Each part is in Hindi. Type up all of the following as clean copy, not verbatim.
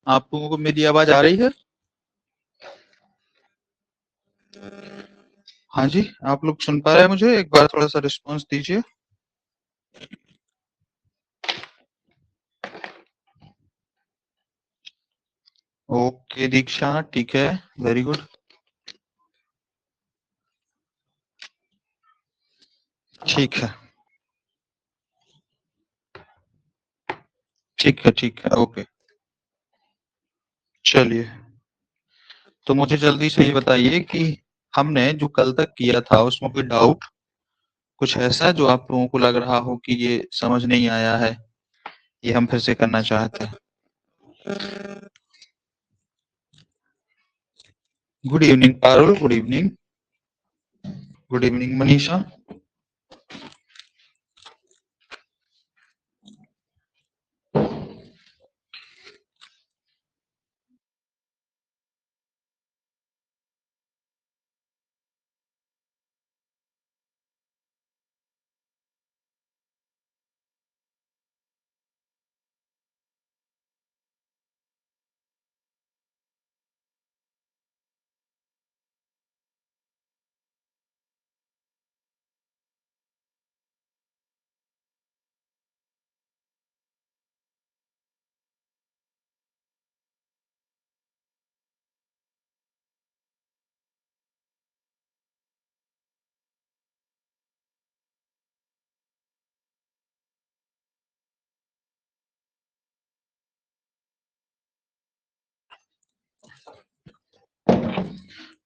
आप लोगों को मेरी आवाज आ रही है? हाँ जी, आप लोग सुन पा रहे हैं मुझे? एक बार थोड़ा सा रिस्पॉन्स दीजिए। ओके दीक्षा, ठीक है, वेरी गुड। ठीक है, ठीक है, ठीक है, ओके। चलिए, तो मुझे जल्दी से ये बताइए कि हमने जो कल तक किया था उसमें कोई डाउट, कुछ ऐसा जो आप लोगों को लग रहा हो कि ये समझ नहीं आया है, ये हम फिर से करना चाहते हैं? Good evening Parul, good evening. Good evening Manisha.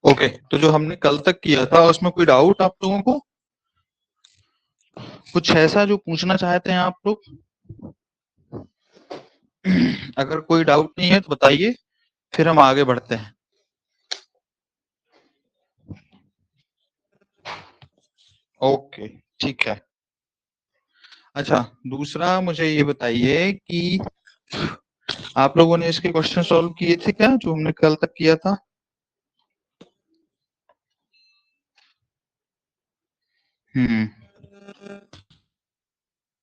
Okay, तो जो हमने कल तक किया था उसमें कोई डाउट आप लोगों को, कुछ ऐसा जो पूछना चाहते हैं आप लोग? अगर कोई डाउट नहीं है तो बताइए, फिर हम आगे बढ़ते हैं। ओके, ठीक है। अच्छा, दूसरा मुझे ये बताइए कि आप लोगों ने इसके क्वेश्चन सॉल्व किए थे क्या, जो हमने कल तक किया था? हम्म।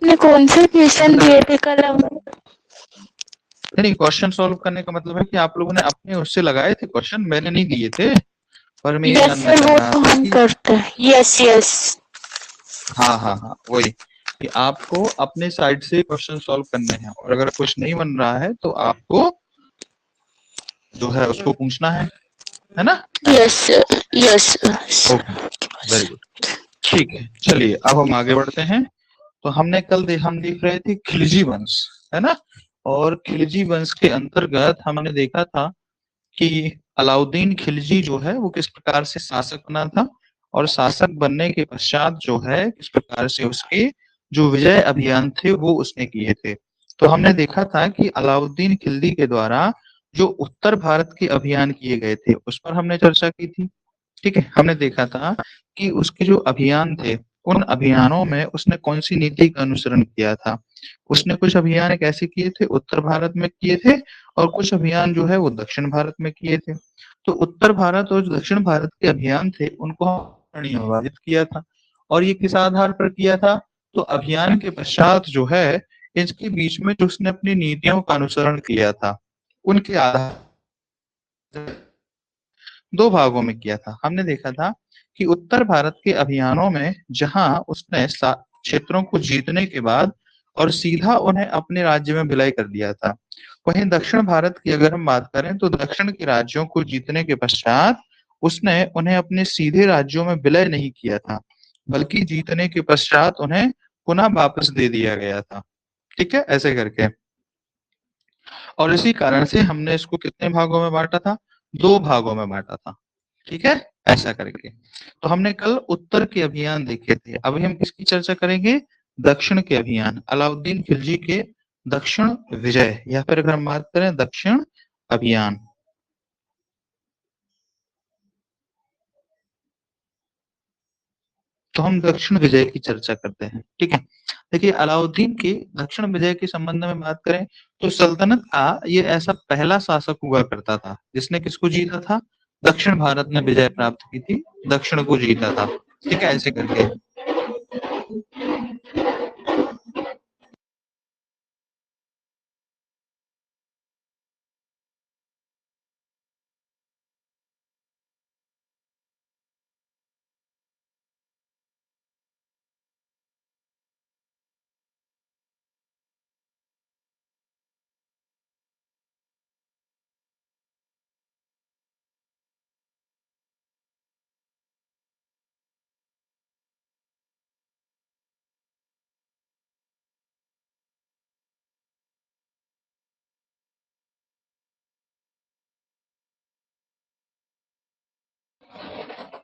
ने कौन से क्वेश्चन मतलब दिए थे कल हम? नहीं, क्वेश्चन सॉल्व करने का मतलब है कि आप लोगों ने अपने उससे लगाए थे क्वेश्चन, मैंने नहीं दिए थे। पर मैं ये यस जानना सर, चाह वो रहा तो था हम कि करते हैं। Yes yes. हाँ, हाँ, हाँ, वही कि आपको अपने साइड से क्वेश्चन सॉल्व करने हैं और अगर कुछ नहीं बन रहा है तो आपको जो है उसको पूछना है ना? ऐसे। Yes yes. Okay, very good. ठीक है, चलिए अब हम आगे बढ़ते हैं। तो हमने हम देख रहे थे खिलजी वंश, है ना? और खिलजी वंश के अंतर्गत हमने देखा था कि अलाउद्दीन खिलजी जो है वो किस प्रकार से शासक बना था और शासक बनने के पश्चात जो है किस प्रकार से उसके जो विजय अभियान थे वो उसने किए थे। तो हमने देखा था कि अलाउद्दीन खिलजी के द्वारा जो उत्तर भारत के अभियान किए गए थे उस पर हमने चर्चा की थी। ठीक है, हमने देखा था कि उसके जो अभियान थे उन अभियानों में उसने कौन सी नीति का अनुसरण किया था। उसने कुछ अभियान एक ऐसे किए थे उत्तर भारत में किए थे और कुछ अभियान जो है वो दक्षिण भारत में किए थे। तो उत्तर भारत और दक्षिण भारत के अभियान थे उनको हमने विभाजित किया था और ये किस आधार पर किया था? तो अभियान के पश्चात जो है इसके बीच में जो उसने अपनी नीतियों का अनुसरण किया था उनके आधार दो भागों में किया था। हमने देखा था कि उत्तर भारत के अभियानों में जहां उसने क्षेत्रों को जीतने के बाद और सीधा उन्हें अपने राज्य में विलय कर दिया था। वहीं दक्षिण भारत की अगर हम बात करें तो दक्षिण के राज्यों को जीतने के पश्चात उसने उन्हें अपने सीधे राज्यों में विलय नहीं किया था, बल्कि जीतने के पश्चात उन्हें पुनः वापस दे दिया गया था। ठीक है, ऐसे करके। और इसी कारण से हमने इसको कितने भागों में बांटा था? दो भागों में बांटा था। ठीक है, ऐसा करके। तो हमने कल उत्तर के अभियान देखे थे, अभी हम किसकी चर्चा करेंगे? दक्षिण के अभियान, अलाउद्दीन खिलजी के दक्षिण विजय या फिर अगर हम बात करें दक्षिण अभियान। तो हम दक्षिण विजय की चर्चा करते हैं। ठीक है, देखिए अलाउद्दीन के दक्षिण विजय के संबंध में बात करें तो सल्तनत का ये ऐसा पहला शासक हुआ करता था जिसने किसको जीता था? दक्षिण भारत में विजय प्राप्त की थी, दक्षिण को जीता था। ठीक है, ऐसे करके।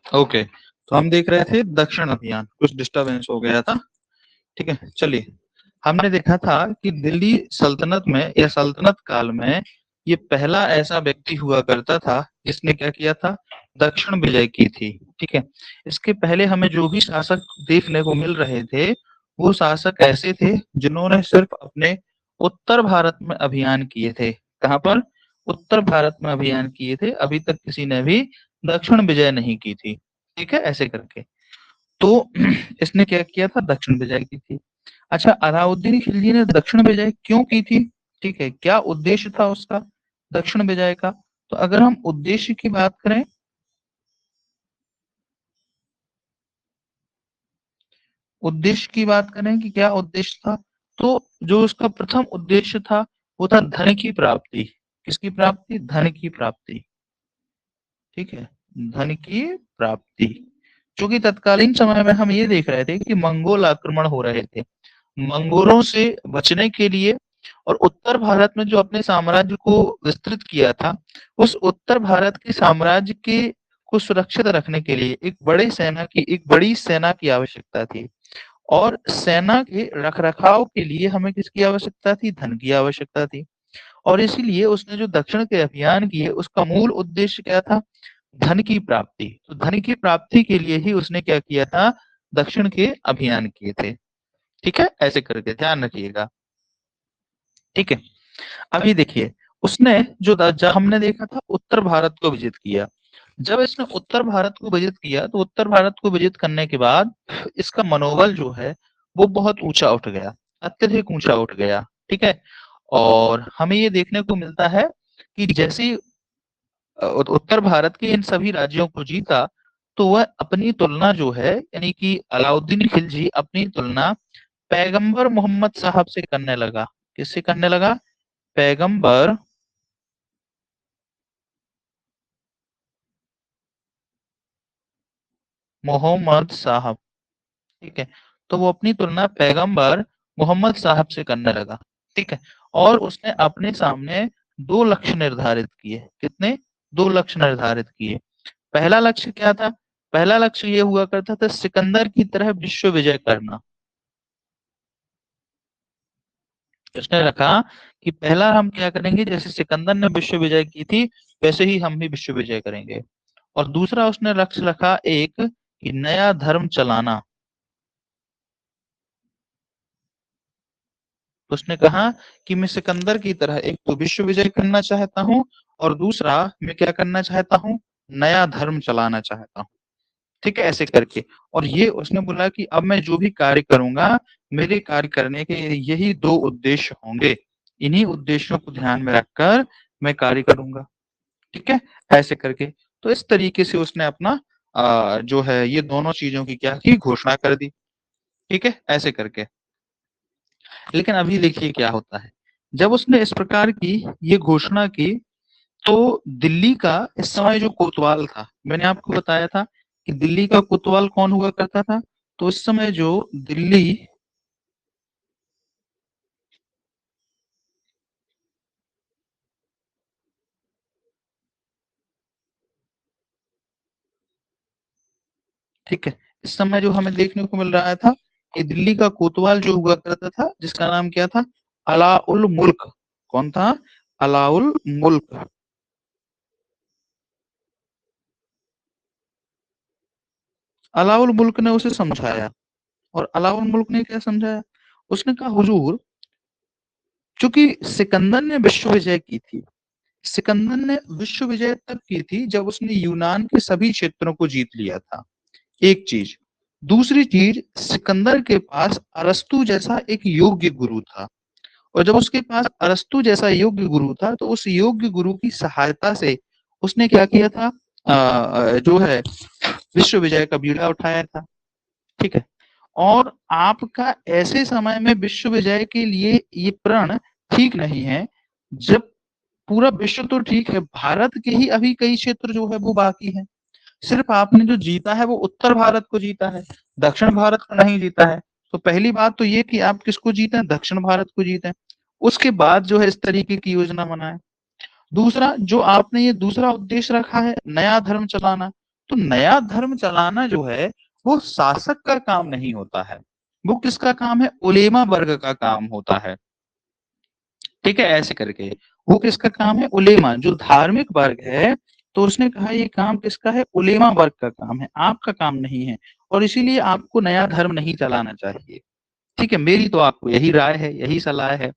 ओके, तो हम देख रहे थे दक्षिण अभियान, कुछ डिस्टरबेंस हो गया था। ठीक है, चलिए हमने देखा था कि दिल्ली सल्तनत में या सल्तनत काल में ये पहला ऐसा व्यक्ति हुआ करता था जिसने क्या किया था, दक्षिण विजय की थी। ठीक है, इसके पहले हमें जो भी शासक देखने को मिल रहे थे वो शासक ऐसे थे जिन्होंने सिर्फ अपने उत्तर भारत में अभियान किए थे। कहाँ पर? उत्तर भारत में अभियान किए थे, अभी तक किसी ने भी दक्षिण विजय नहीं की थी। ठीक है, ऐसे करके तो इसने क्या किया था, दक्षिण विजय की थी। अच्छा, अलाउद्दीन खिलजी ने दक्षिण विजय क्यों की थी? ठीक है, क्या उद्देश्य था उसका दक्षिण विजय का? तो अगर हम उद्देश्य की बात करें, उद्देश्य की बात करें कि क्या उद्देश्य था, तो जो उसका प्रथम उद्देश्य था वो था धन की प्राप्ति। किसकी प्राप्ति? धन की प्राप्ति। ठीक है, धन की प्राप्ति। क्योंकि तत्कालीन समय में हम ये देख रहे थे कि मंगोल आक्रमण हो रहे थे। मंगोलों से बचने के लिए और उत्तर भारत में जो अपने साम्राज्य को विस्तृत किया था, उस उत्तर भारत के साम्राज्य के को सुरक्षित रखने के लिए एक बड़ी सेना की आवश्यकता थी। और सेना के रखरखाव के लिए हमें किसकी आवश्यकता थी? धन की आवश्यकता थी। और इसीलिए उसने जो दक्षिण के अभियान किए उसका मूल उद्देश्य क्या था? धन की प्राप्ति। तो धन की प्राप्ति के लिए ही उसने क्या किया था? दक्षिण के अभियान किए थे। ठीक है, ऐसे करके ध्यान रखिएगा। ठीक है, अभी देखिए उसने जो हमने देखा था उत्तर भारत को विजित किया। जब इसने उत्तर भारत को विजित किया तो उत्तर भारत को विजित करने के बाद इसका मनोबल जो है वो बहुत ऊंचा उठ गया, अत्यधिक ऊंचा उठ गया। ठीक है, और हमें ये देखने को मिलता है कि जैसे ही उत्तर भारत के इन सभी राज्यों को जीता तो वह अपनी तुलना जो है यानी कि अलाउद्दीन खिलजी अपनी तुलना पैगंबर मोहम्मद साहब से करने लगा। किससे करने लगा? पैगंबर मोहम्मद साहब। ठीक है, तो वो अपनी तुलना पैगंबर मोहम्मद साहब से करने लगा। ठीक है, और उसने अपने सामने दो लक्ष्य निर्धारित किए। कितने? दो लक्ष्य निर्धारित किए। पहला लक्ष्य क्या था? पहला लक्ष्य ये हुआ करता था सिकंदर की तरह विश्व विजय करना। उसने रखा कि पहला हम क्या करेंगे, जैसे सिकंदर ने विश्व विजय की थी वैसे ही हम भी विश्व विजय करेंगे। और दूसरा उसने लक्ष्य रखा एक कि नया धर्म चलाना। उसने कहा कि मैं सिकंदर की तरह एक तो विश्व विजय करना चाहता हूँ और दूसरा मैं क्या करना चाहता हूँ, नया धर्म चलाना चाहता हूँ। ठीक है, ऐसे करके। और ये उसने बोला कि अब मैं जो भी कार्य करूंगा मेरे कार्य करने के यही दो उद्देश्य होंगे, इन्हीं उद्देश्यों को ध्यान में रखकर मैं कार्य करूंगा। ठीक है, ऐसे करके। तो इस तरीके से उसने अपना जो है ये दोनों चीजों की क्या की, घोषणा कर दी। ठीक है, ऐसे करके। लेकिन अभी देखिए क्या होता है, जब उसने इस प्रकार की ये घोषणा की तो दिल्ली का इस समय जो कोतवाल था, मैंने आपको बताया था कि दिल्ली का कोतवाल कौन हुआ करता था। तो इस समय जो दिल्ली ठीक है, इस समय जो हमें देखने को मिल रहा था कि दिल्ली का कोतवाल जो हुआ करता था जिसका नाम क्या था, अलाउल मुल्क। कौन था? अलाउल मुल्क। अलाउल मुल्क ने उसे समझाया। और अलाउल मुल्क ने क्या समझाया? उसने कहा हुजूर, चूंकि सिकंदर ने विश्व विजय की थी, सिकंदर ने विश्व विजय तब की थी जब उसने यूनान के सभी क्षेत्रों को जीत लिया था। एक चीज। दूसरी चीज, सिकंदर के पास अरस्तु जैसा एक योग्य गुरु था। और जब उसके पास अरस्तु जैसा योग्य गुरु था तो उस योग्य गुरु की सहायता से उसने क्या किया था, जो है विश्व विजय का बीड़ा उठाया था। ठीक है, और आपका ऐसे समय में विश्व विजय के लिए ये प्रण ठीक नहीं है जब पूरा विश्व तो ठीक है, भारत के ही अभी कई क्षेत्र जो है वो बाकी है। सिर्फ आपने जो जीता है वो उत्तर भारत को जीता है, दक्षिण भारत को नहीं जीता है। तो पहली बात तो ये कि आप किसको जीते हैं, दक्षिण भारत को जीते हैं। उसके बाद जो है इस तरीके की योजना बनाए। दूसरा जो आपने ये दूसरा उद्देश्य रखा है नया धर्म चलाना, तो नया धर्म चलाना जो है वो शासक का काम नहीं होता है, वो किसका काम है? उलेमा वर्ग का काम होता है। ठीक है, ऐसे करके वो किसका काम है? उलेमा, जो धार्मिक वर्ग है। तो उसने कहा ये काम किसका है? उलेमा वर्ग का काम है, आपका काम नहीं है, और इसीलिए आपको नया धर्म नहीं चलाना चाहिए। ठीक है, मेरी तो आपको यही राय है, यही सलाह है।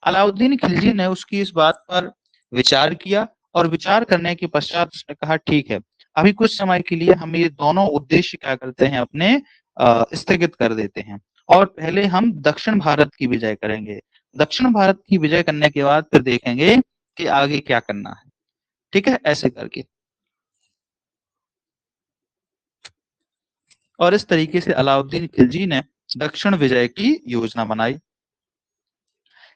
अलाउद्दीन खिलजी ने उसकी इस बात पर विचार किया, और विचार करने के पश्चात उसने कहा ठीक है, अभी कुछ समय के लिए हम ये दोनों उद्देश्य क्या करते हैं, अपने स्थगित कर देते हैं, और पहले हम दक्षिण भारत की विजय करेंगे। दक्षिण भारत की विजय करने के बाद फिर देखेंगे कि आगे क्या करना है। ठीक है, ऐसे करके, और इस तरीके से अलाउद्दीन खिलजी ने दक्षिण विजय की योजना बनाई।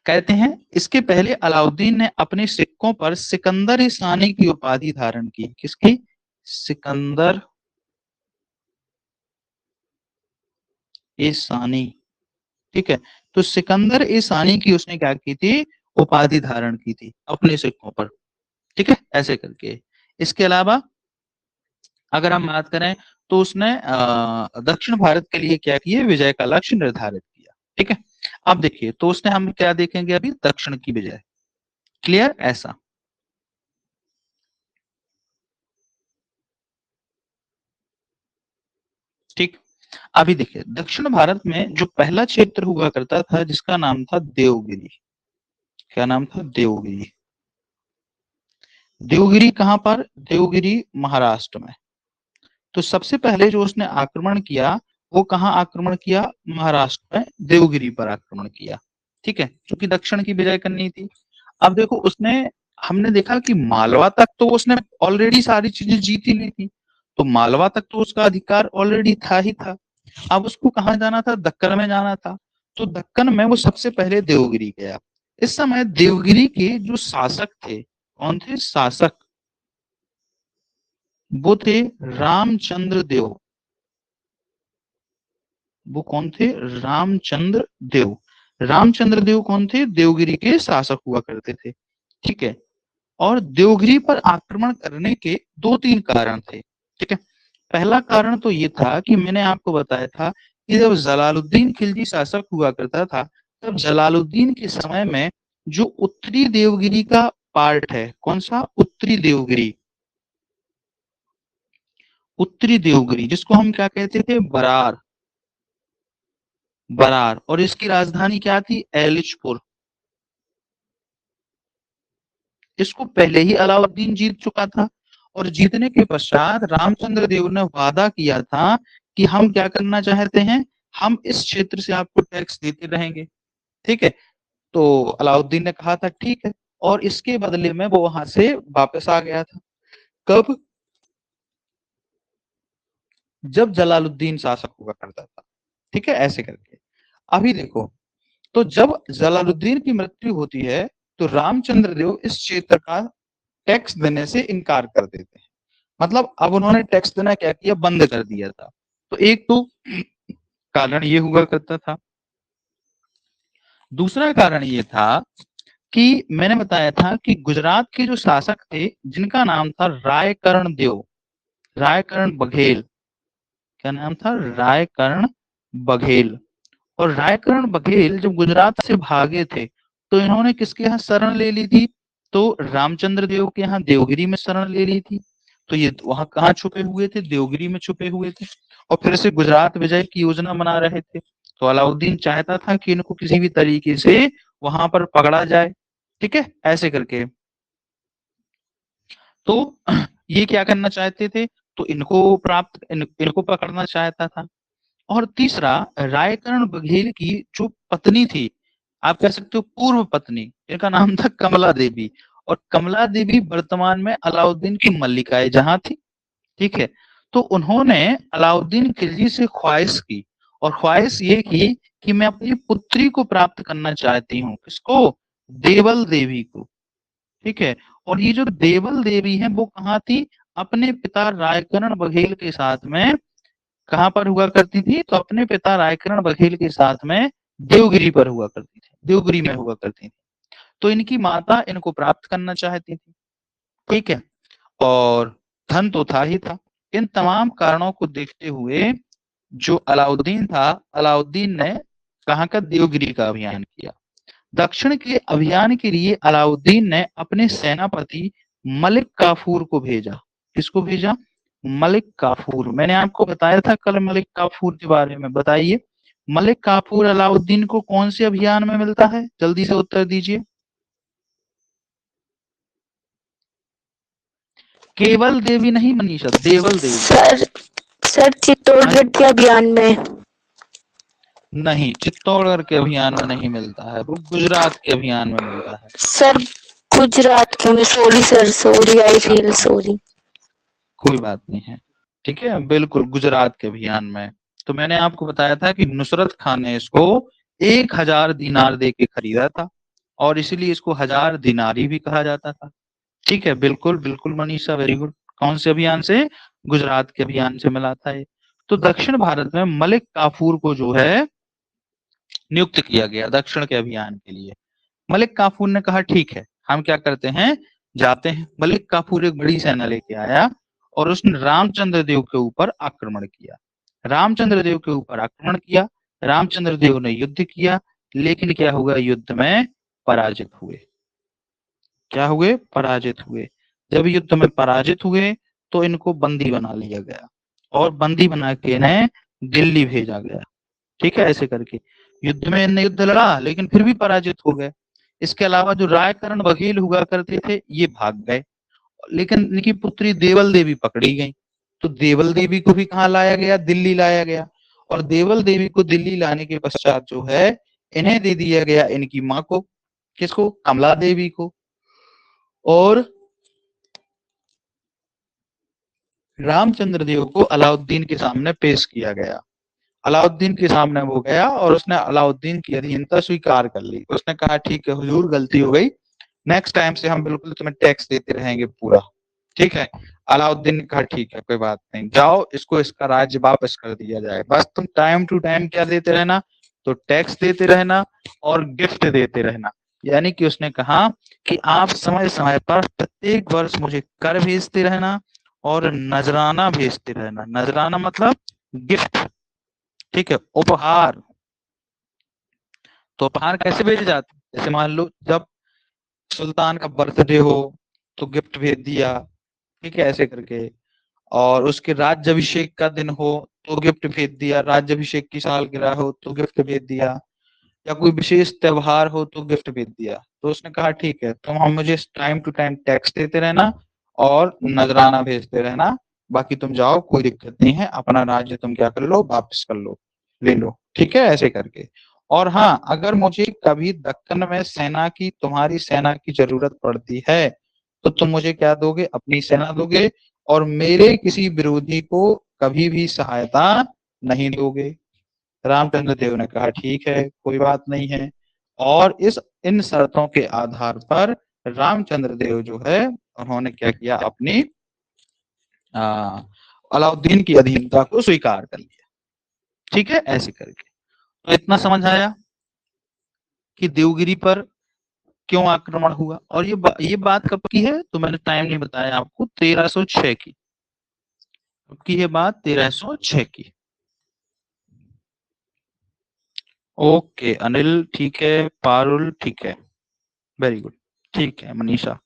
कहते हैं इसके पहले अलाउद्दीन ने अपने सिक्कों पर सिकंदर सानी की उपाधि धारण की। किसकी? सिकंदर ए सानी। ठीक है, तो सिकंदर ए सानी की उसने क्या की थी? उपाधि धारण की थी अपने सिक्कों पर। ठीक है, ऐसे करके। इसके अलावा अगर हम बात करें तो उसने दक्षिण भारत के लिए क्या किया? विजय का लक्ष्य निर्धारित किया। ठीक है, अब देखिए, तो उसने, हम क्या देखेंगे अभी? दक्षिण की विजय। क्लियर? ऐसा। ठीक, अभी देखिए, दक्षिण भारत में जो पहला क्षेत्र हुआ करता था जिसका नाम था देवगिरी। क्या नाम था? देवगिरी। देवगिरी कहां पर? देवगिरी महाराष्ट्र में। तो सबसे पहले जो उसने आक्रमण किया वो कहां आक्रमण किया? महाराष्ट्र में देवगिरी पर आक्रमण किया। ठीक है, क्योंकि दक्षिण की विजय करनी थी। अब देखो, उसने, हमने देखा कि मालवा तक तो उसने ऑलरेडी सारी चीजें जीत ही ली थी, तो मालवा तक तो उसका अधिकार ऑलरेडी था ही था। अब उसको कहाँ जाना था? दक्कन में जाना था। तो दक्कन में वो सबसे पहले देवगिरी गया। इस समय देवगिरी के जो शासक थे, कौन थे शासक? वो थे रामचंद्र देव। वो कौन थे? रामचंद्र देव। रामचंद्र देव कौन थे? देवगिरी के शासक हुआ करते थे। ठीक है, और देवगिरी पर आक्रमण करने के दो तीन कारण थे। ठीक है, पहला कारण तो ये था कि मैंने आपको बताया था कि जब जलालुद्दीन खिलजी शासक हुआ करता था, तब जलालुद्दीन के समय में जो उत्तरी देवगिरी का पार्ट है, कौन सा? उत्तरी देवगिरी। उत्तरी देवगिरी जिसको हम क्या कहते थे? बरार। बरार, और इसकी राजधानी क्या थी? एलिचपुर। इसको पहले ही अलाउद्दीन जीत चुका था, और जीतने के पश्चात रामचंद्र देव ने वादा किया था कि हम क्या करना चाहते हैं? हम इस क्षेत्र से आपको टैक्स देते रहेंगे। ठीक है, तो अलाउद्दीन ने कहा था ठीक है, और इसके बदले में वो वहां से वापस आ गया था। कब? जब जलालुद्दीन शासक हुआ करता था। ठीक है, ऐसे करके। अभी देखो, तो जब जलालुद्दीन की मृत्यु होती है तो रामचंद्र देव इस क्षेत्र का टैक्स देने से इनकार कर देते हैं। मतलब अब उन्होंने टैक्स देना क्या किया? बंद कर दिया था। तो एक तो कारण ये हुआ करता था। दूसरा कारण ये था कि मैंने बताया था कि गुजरात के जो शासक थे जिनका नाम था रायकर्ण देव, रायकर्ण बघेल। क्या नाम था? रायकर्ण बघेल। और रायकर्ण बघेल जब गुजरात से भागे थे तो इन्होंने किसके यहाँ शरण ले ली थी? तो रामचंद्र देव के यहाँ देवगिरी में शरण ले ली थी। तो ये वहां कहाँ छुपे हुए थे? देवगिरी में छुपे हुए थे, और फिर से गुजरात विजय की योजना बना रहे थे। तो अलाउद्दीन चाहता था कि इनको किसी भी तरीके से वहां पर पकड़ा जाए। ठीक है, ऐसे करके। तो ये क्या करना चाहते थे? तो इनको पकड़ना चाहता था। और तीसरा, रायकर्ण बघेल की जो पत्नी थी, आप कह सकते हो पूर्व पत्नी, इनका नाम था कमला देवी, और कमला देवी वर्तमान में अलाउद्दीन की मल्लिकाए जहां थी। ठीक है, तो उन्होंने अलाउद्दीन खिलजी से ख्वाहिश की, और ख्वाहिश ये की कि मैं अपनी पुत्री को प्राप्त करना चाहती हूँ। किसको? देवल देवी को। ठीक है, और ये जो देवल देवी है वो कहाँ थी? अपने पिता रायकर्ण बघेल के साथ में। कहाँ पर हुआ करती थी? तो अपने पिता रायकर्ण बघेल के साथ में देवगिरी पर हुआ करती थी, देवगिरी में हुआ करती थी। तो इनकी माता इनको प्राप्त करना चाहती थी। ठीक है, और धन तो था ही था। इन तमाम कारणों को देखते हुए जो अलाउद्दीन था, अलाउद्दीन ने कहाँ का, देवगिरी का अभियान किया। दक्षिण के अभियान के लिए अलाउद्दीन ने अपने सेनापति मलिक काफूर को भेजा। किसको भेजा? मलिक काफूर। मैंने आपको बताया था कल मलिक काफूर के बारे में, बताइए मलिक काफूर अलाउद्दीन को कौन से अभियान में मिलता है? जल्दी से उत्तर दीजिए। केवल देवी नहीं मनीषा, देवल देवी। सर चित्तौड़गढ़ के अभियान में नहीं, चित्तौड़गढ़ के अभियान में नहीं मिलता है, वो गुजरात के अभियान में मिलता है। सर गुजरात के में, sorry sir, sorry, I feel sorry. कोई बात नहीं है, ठीक है, बिल्कुल गुजरात के अभियान में। तो मैंने आपको बताया था कि नुसरत खान ने इसको 1000 दीनार दे के खरीदा था और इसीलिए इसको 1000 दीनारी भी कहा जाता था। ठीक है, बिल्कुल बिल्कुल मनीषा, वेरी गुड। कौन से अभियान से? गुजरात के अभियान से मिला था ये। तो दक्षिण भारत में मलिक काफूर को जो है नियुक्त किया गया दक्षिण के अभियान के लिए। मलिक काफूर ने कहा ठीक है, हम क्या करते हैं, जाते हैं। मलिक काफूर एक बड़ी सेना लेके आया और उसने रामचंद्र देव के ऊपर आक्रमण किया। रामचंद्र देव के ऊपर आक्रमण किया, रामचंद्र देव ने युद्ध किया, लेकिन क्या हुआ, युद्ध में पराजित हुए। क्या हुए? पराजित हुए। जब युद्ध में पराजित हुए तो इनको बंदी बना लिया गया और बंदी बना के इन्हें दिल्ली भेजा गया। ठीक है, ऐसे करके युद्ध में इन्हें युद्ध लड़ा लेकिन फिर भी पराजित हो गए। इसके अलावा जो रायकरण बघेल हुआ करते थे ये भाग गए, लेकिन इनकी पुत्री देवल देवी पकड़ी गई। तो देवल देवी को भी कहाँ लाया गया? दिल्ली लाया गया। और देवल देवी को दिल्ली लाने के पश्चात जो है इन्हें दे दिया गया इनकी माँ को। किसको? कमला देवी को। और रामचंद्र देव को अलाउद्दीन के सामने पेश किया गया। अलाउद्दीन के सामने वो गया और उसने अलाउद्दीन की अधीनता स्वीकार कर ली। उसने कहा ठीक है हुजूर, गलती हो गई, नेक्स्ट टाइम से हम बिल्कुल तुम्हें टैक्स देते रहेंगे पूरा। ठीक है। अलाउद्दीन ने कहा ठीक है कोई बात नहीं, जाओ इसको इसका राज्य वापस कर दिया जाए, बस तुम टाइम टू टाइम क्या देते रहना, तो टैक्स देते रहना और गिफ्ट देते रहना। यानी कि उसने कहा कि आप समय समय पर प्रत्येक वर्ष मुझे कर भेजते रहना और नजराना भेजते रहना। नजराना मतलब गिफ्ट। ठीक है, उपहार। तो उपहार कैसे भेजे जाते? जैसे मान लो जब सुल्तान का बर्थडे हो तो गिफ्ट भेज दिया। ठीक है, ऐसे करके। और उसके राज्याभिषेक का दिन हो तो गिफ्ट भेज दिया, राज्याभिषेक की सालगिरह हो तो गिफ्ट भेज दिया, या कोई विशेष त्योहार हो तो गिफ्ट भेज दिया। तो उसने कहा ठीक है तुम हम मुझे टाइम टू टाइम टैक्स देते रहना और नजराना भेजते रहना, बाकी तुम जाओ, कोई दिक्कत नहीं है, अपना राज्य तुम क्या कर लो, वापस कर लो, ले लो। ठीक है, ऐसे करके। और हाँ, अगर मुझे कभी दक्कन में सेना की, तुम्हारी सेना की जरूरत पड़ती है तो तुम मुझे क्या दोगे? अपनी सेना दोगे और मेरे किसी विरोधी को कभी भी सहायता नहीं दोगे। रामचंद्र देव ने कहा ठीक है कोई बात नहीं है। और इन शर्तों के आधार पर रामचंद्र देव जो है उन्होंने क्या किया, अपनी अलाउद्दीन की अधीनता को स्वीकार कर लिया। ठीक है, ऐसे करके। तो इतना समझ आया कि देवगिरी पर क्यों आक्रमण हुआ। और ये बात कब की है? तो मैंने टाइम नहीं बताया आपको, 1306 की। कब की है बात? 1306 की। ओके अनिल ठीक है, पारुल ठीक है, वेरी गुड, ठीक है मनीषा।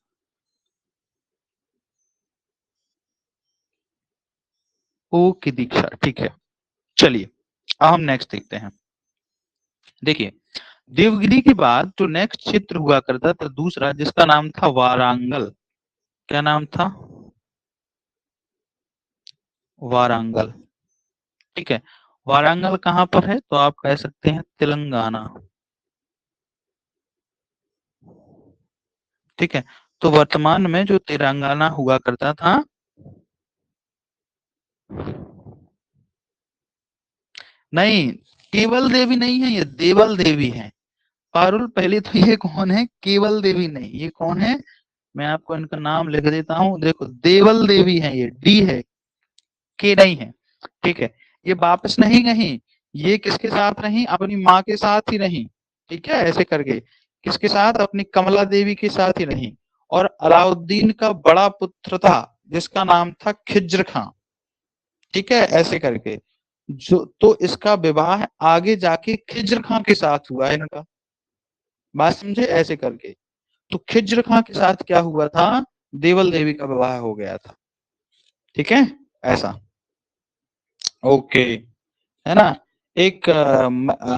ओके दीक्षा ठीक है। चलिए अब हम नेक्स्ट देखते हैं। देखिए देवगिरी के बाद जो नेक्स्ट क्षेत्र हुआ करता था दूसरा, जिसका नाम था वारांगल। क्या नाम था? वारांगल। ठीक है, वारांगल कहाँ पर है? तो आप कह सकते हैं तेलंगाना। ठीक है, तो वर्तमान में जो तेलंगाना हुआ करता था, नहीं केवल देवी नहीं है, ये देवल देवी है। पारुल पहले तो ये कौन है? केवल देवी नहीं, ये कौन है? मैं आपको इनका नाम लिख देता हूँ, देखो देवल देवी है, ये डी है, के नहीं है। ठीक है, ये वापस नहीं गई, ये किसके साथ रही? अपनी माँ के साथ ही रही। ठीक है, ऐसे करके किसके साथ? अपनी कमला देवी के साथ ही रही। और अलाउद्दीन का बड़ा पुत्र था जिसका नाम था खिज्र खां। ठीक है, ऐसे करके जो तो इसका विवाह आगे जाके खिज्र खां के साथ हुआ है इनका, बात समझे, ऐसे करके। तो खिज्र खां के साथ क्या हुआ था, देवल देवी का विवाह हो गया था, ठीक है, ऐसा। ओके, है ना। एक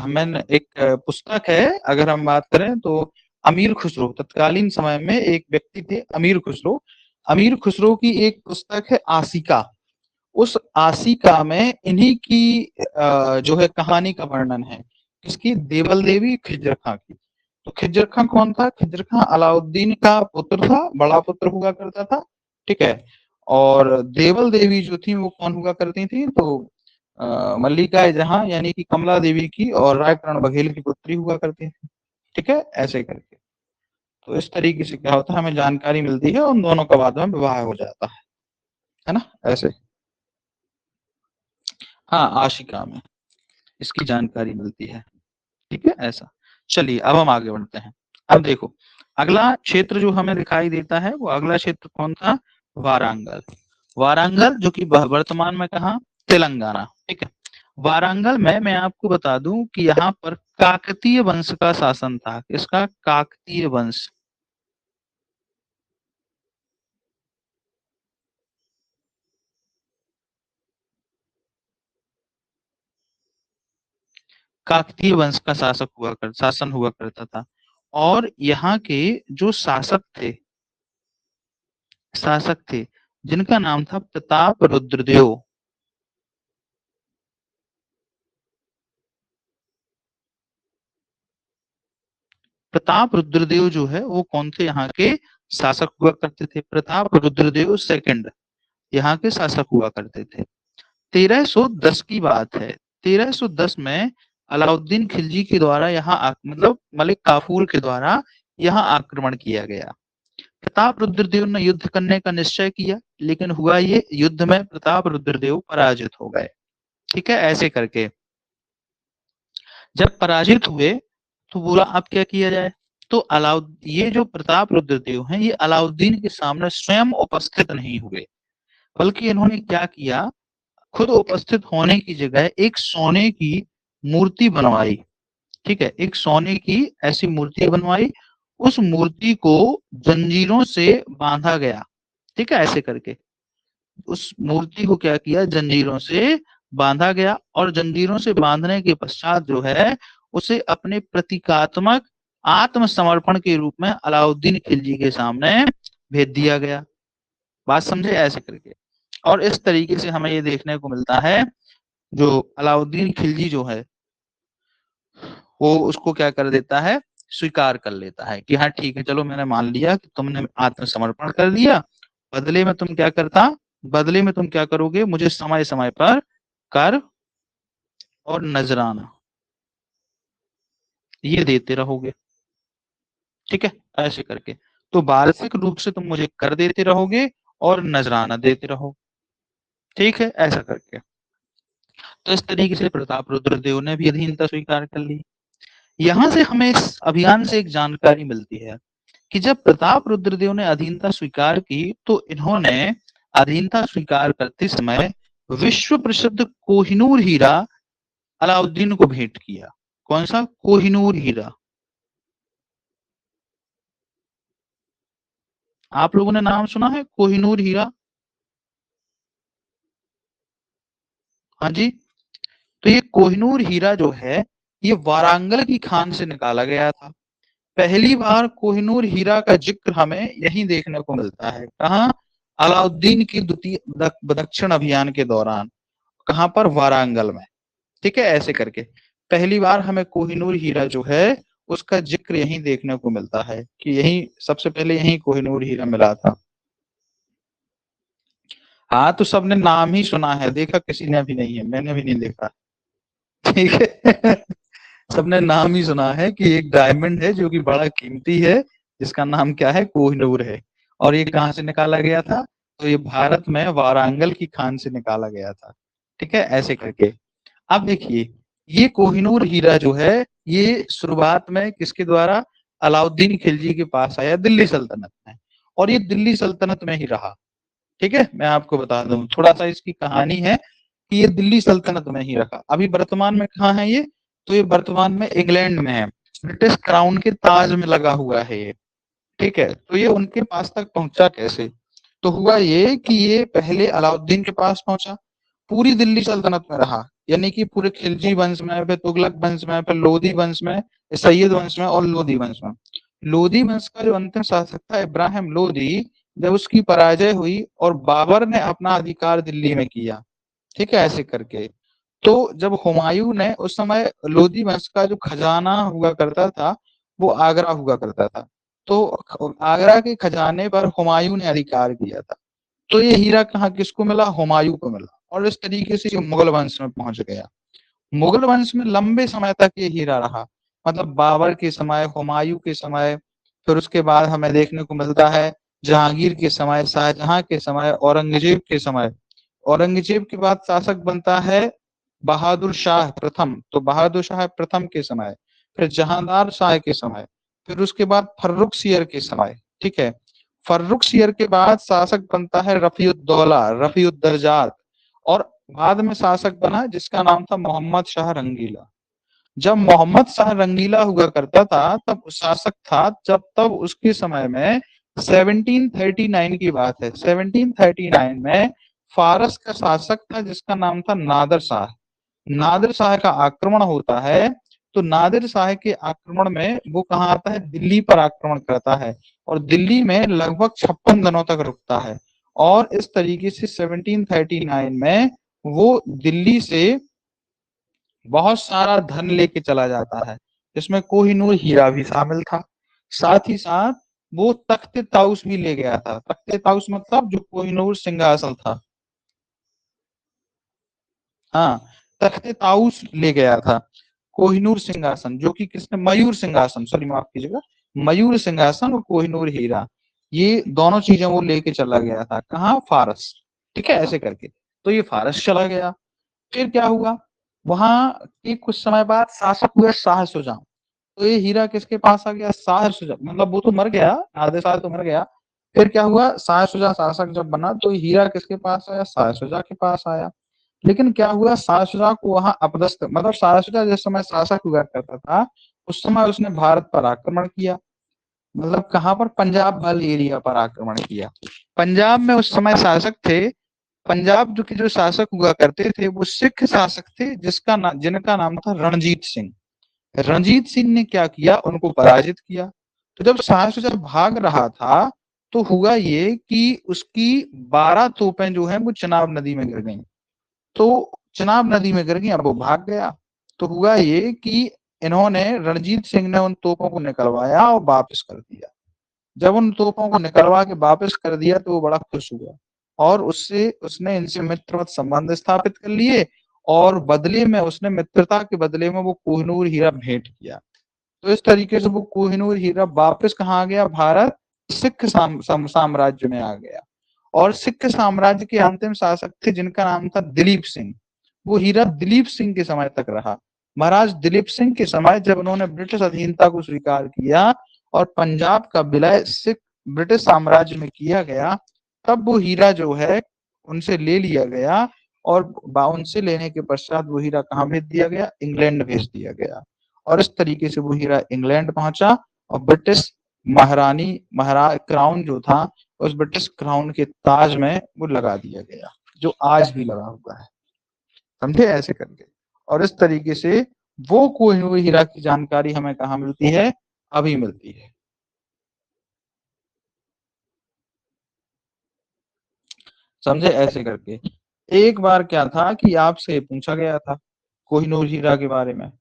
मैंने एक पुस्तक है, अगर हम बात करें तो अमीर खुसरो, तत्कालीन समय में एक व्यक्ति थे अमीर खुसरो। अमीर खुसरो की एक पुस्तक है आसिका। उस आसिका में इन्हीं की जो है कहानी का वर्णन है, किसकी, देवल देवी खिज्र खां की। तो खिज्र खां कौन था, खिज्र खां अलाउद्दीन का पुत्र था, बड़ा पुत्र हुआ करता था, ठीक है। और देवल देवी जो थी वो कौन हुआ करती थी, तो मल्लिका जहां यानी कि कमला देवी की और रायकरण बघेल की पुत्री हुआ करती थी, ठीक है, ऐसे करके। तो इस तरीके से क्या होता है, हमें जानकारी मिलती है, उन दोनों का बाद में विवाह हो जाता है ना, ऐसे। हाँ, आशिका में इसकी जानकारी मिलती है, ठीक है, ऐसा। चलिए अब हम आगे बढ़ते हैं। अब देखो अगला क्षेत्र जो हमें दिखाई देता है, वो अगला क्षेत्र कौन था, वारांगल। वारांगल जो कि वर्तमान में कहा, तेलंगाना, ठीक है। वारांगल में मैं आपको बता दूं कि यहाँ पर काकतीय वंश का शासन था, किसका, काकतीय वंश। काकतीय वंश का शासन हुआ करता था। और यहाँ के जो शासक थे जिनका नाम था प्रताप रुद्रदेव। प्रताप रुद्रदेव जो है वो कौन थे, यहाँ के शासक हुआ करते थे, प्रताप रुद्रदेव सेकंड यहाँ के शासक हुआ करते थे। 1310 की बात है। 1310 में अलाउद्दीन खिलजी के द्वारा यहाँ मतलब मलिक काफूर के द्वारा यहाँ आक्रमण किया गया। प्रताप रुद्रदेव ने युद्ध करने का निश्चय किया, लेकिन हुआ ये, युद्ध में प्रताप रुद्रदेव पराजित हो गए, ठीक है, ऐसे करके। जब पराजित हुए तो बोला अब क्या किया जाए। तो ये जो प्रताप रुद्रदेव हैं, ये अलाउद्दीन के सामने स्वयं उपस्थित नहीं हुए, बल्कि इन्होंने क्या किया, खुद उपस्थित होने की जगह एक सोने की मूर्ति बनवाई, ठीक है, एक सोने की ऐसी मूर्ति बनवाई। उस मूर्ति को जंजीरों से बांधा गया, ठीक है, ऐसे करके। उस मूर्ति को क्या किया, जंजीरों से बांधा गया, और जंजीरों से बांधने के पश्चात जो है उसे अपने प्रतीकात्मक आत्मसमर्पण के रूप में अलाउद्दीन खिलजी के सामने भेज दिया गया, बात समझे, ऐसे करके। और इस तरीके से हमें ये देखने को मिलता है, जो अलाउद्दीन खिलजी जो है वो उसको क्या कर देता है, स्वीकार कर लेता है कि हाँ ठीक है, चलो मैंने मान लिया कि तुमने आत्मसमर्पण कर दिया, बदले में तुम क्या करता, बदले में तुम क्या करोगे, मुझे समय समय पर कर और नजराना ये देते रहोगे, ठीक है, ऐसे करके। तो वार्षिक रूप से तुम मुझे कर देते रहोगे और नजराना देते रहो, ठीक है, ऐसा करके। तो इस तरीके से प्रताप रुद्रदेव ने भी अधीनता स्वीकार कर ली। यहाँ से हमें इस अभियान से एक जानकारी मिलती है कि जब प्रताप रुद्रदेव ने अधीनता स्वीकार की, तो इन्होंने अधीनता स्वीकार करते समय विश्व प्रसिद्ध कोहिनूर हीरा अलाउद्दीन को भेंट किया। कौन सा, कोहिनूर हीरा, आप लोगों ने नाम सुना है कोहिनूर हीरा, हाँ जी। तो ये कोहिनूर हीरा जो है, ये वारांगल की खान से निकाला गया था। पहली बार कोहिनूर हीरा का जिक्र हमें यही देखने को मिलता है, कहाँ, अलाउद्दीन की द्वितीय दक्षिण अभियान के दौरान, कहाँ पर, वारांगल में, ठीक है, ऐसे करके। पहली बार हमें कोहिनूर हीरा जो है उसका जिक्र यही देखने को मिलता है कि यही सबसे पहले यही कोहिनूर हीरा मिला था। हाँ, तो सबने नाम ही सुना है, देखा किसी ने भी नहीं है, मैंने भी नहीं देखा, ठीक है। सबने नाम ही सुना है कि एक डायमंड है जो कि बड़ा कीमती है, जिसका नाम क्या है, कोहिनूर है। और ये कहाँ से निकाला गया था, तो ये भारत में वारांगल की खान से निकाला गया था, ठीक है, ऐसे करके। अब देखिए, ये कोहिनूर हीरा जो है, ये शुरुआत में किसके द्वारा, अलाउद्दीन खिलजी के पास आया दिल्ली सल्तनत में, और ये दिल्ली सल्तनत में ही रहा, ठीक है। मैं आपको बता दूं, थोड़ा सा इसकी कहानी है, कि ये दिल्ली सल्तनत में ही रखा। अभी वर्तमान में कहाँ है ये? तो ये वर्तमान में इंग्लैंड में है, ब्रिटिश क्राउन के ताज में लगा हुआ है ये। ठीक है, तो ये उनके पास तक पहुंचा कैसे? तो हुआ ये कि ये पहले अलाउद्दीन के पास पहुंचा, पूरी दिल्ली सल्तनत में रहा, यानी कि पूरे खिलजी वंश में, फिर तुगलक वंश में, फिर लोधी वंश में, सैयद वंश में और लोधी वंश में। लोधी वंश का जो अंतिम शासक था इब्राहिम लोधी, जब उसकी पराजय हुई और बाबर ने अपना अधिकार दिल्ली में किया, ठीक है, ऐसे करके, तो जब हुमायूं ने, उस समय लोधी वंश का जो खजाना हुआ करता था वो आगरा हुआ करता था, तो आगरा के खजाने पर हुमायूं ने अधिकार किया था। तो ये हीरा कहाँ किसको मिला? हुमायूं को मिला, और इस तरीके से ये मुगल वंश में पहुंच गया। मुगल वंश में लंबे समय तक ये हीरा रहा, मतलब बाबर के समय, हुमायूं के समय, फिर उसके बाद हमें देखने को मिलता है जहांगीर के समय, शाहजहां के समय, औरंगजेब के समय। औरंगजेब के बाद शासक बनता है बहादुर शाह प्रथम, तो बहादुर शाह प्रथम के समय, फिर जहांदार शाह के समय, फिर उसके बाद फर्रुखसियर के समय, ठीक है। फर्रुखसियर के बाद शासक बनता है रफीउद्दौला, रफीउद्दर्जात, और बाद में शासक बना जिसका नाम था मोहम्मद शाह रंगीला। जब मोहम्मद शाह रंगीला हुआ करता था तब शासक था, जब तब उसके समय में 1739 की बात है, 1739 में फारस का शासक था जिसका नाम था नादिर शाह। नादिर शाह का आक्रमण होता है, तो नादिर शाह के आक्रमण में वो कहाँ आता है? दिल्ली पर आक्रमण करता है, और दिल्ली में लगभग 56 दिनों तक रुकता है, और इस तरीके से 1739 में वो दिल्ली से बहुत सारा धन लेके चला जाता है, जिसमें कोहिनूर हीरा भी शामिल था। साथ ही साथ वो तख्ते ताउस भी ले गया था। तख्ते ताउस मतलब जो कोहिनूर सिंहासन था, हाँ, तख्ते ताउस ले गया था। कोहिनूर सिंहासन, जो कि किसने? मयूर सिंहासन, सॉरी माफ कीजिएगा, मयूर सिंहासन और कोहिनूर हीरा, ये दोनों चीजें वो लेके चला गया था। कहाँ? फारस, ठीक है, ऐसे करके। तो ये फारस चला गया। फिर क्या हुआ? वहां के कुछ समय बाद शासक हुए शाह सुजा। तो ये हीरा किसके पास आ गया? शाह सुजा, मतलब वो तो मर गया, नादिर शाह तो मर गया। फिर क्या हुआ? शाह सुजा शासक जब बना तो हीरा किसके पास आया? शाह सुजा के पास आया। लेकिन क्या हुआ? शाह सुजा को वहां अपदस्थ, मतलब शाह सुजा जिस समय शासक हुआ करता था उस समय उसने भारत पर आक्रमण किया, मतलब कहाँ पर? पंजाब वाले एरिया पर आक्रमण किया। पंजाब में उस समय शासक थे, पंजाब जो के जो शासक हुआ करते थे वो सिख शासक थे, जिनका नाम था रणजीत सिंह। रणजीत सिंह ने क्या किया? उनको पराजित किया। तो जब शाह सुजा भाग रहा था तो हुआ ये कि उसकी 12 तोपें जो है वो चिनाब नदी में गिर गईं। तो चिनाब नदी में गिर गई, अब वो भाग गया। तो हुआ ये कि इन्होंने, रणजीत सिंह ने उन तोपों को निकलवाया और वापस कर दिया। जब उन तोपों को निकलवा के वापस कर दिया तो वो बड़ा खुश हुआ, और उससे उसने इनसे मित्रवत संबंध स्थापित कर लिए, और बदले में उसने, मित्रता के बदले में वो कोहिनूर हीरा भेंट किया। तो इस तरीके से वो कोहिनूर हीरा वापस कहाँ आ गया? भारत, सिख साम्राज्य में आ गया। और सिख साम्राज्य के अंतिम शासक थे जिनका नाम था दिलीप सिंह। वो हीरा दिलीप सिंह के समय तक रहा। महाराज दिलीप सिंह के समय जब उन्होंने ब्रिटिश अधीनता को स्वीकार किया और पंजाब का विलय सिख ब्रिटिश साम्राज्य में किया गया, तब वो हीरा जो है उनसे ले लिया गया, और उनसे लेने के पश्चात वो हीरा कहाँ भेज दिया गया? इंग्लैंड भेज दिया गया। और इस तरीके से वो हीरा इंग्लैंड पहुंचा, और ब्रिटिश महारानी, महाराज क्राउन जो था, उस ब्रिटिश क्राउन के ताज में वो लगा दिया गया, जो आज भी लगा हुआ है। समझे? ऐसे करके। और इस तरीके से वो कोहिनूर हीरा की जानकारी हमें कहाँ मिलती है? अभी मिलती है। समझे? ऐसे करके। एक बार क्या था कि आपसे पूछा गया था कोहिनूर हीरा के बारे में,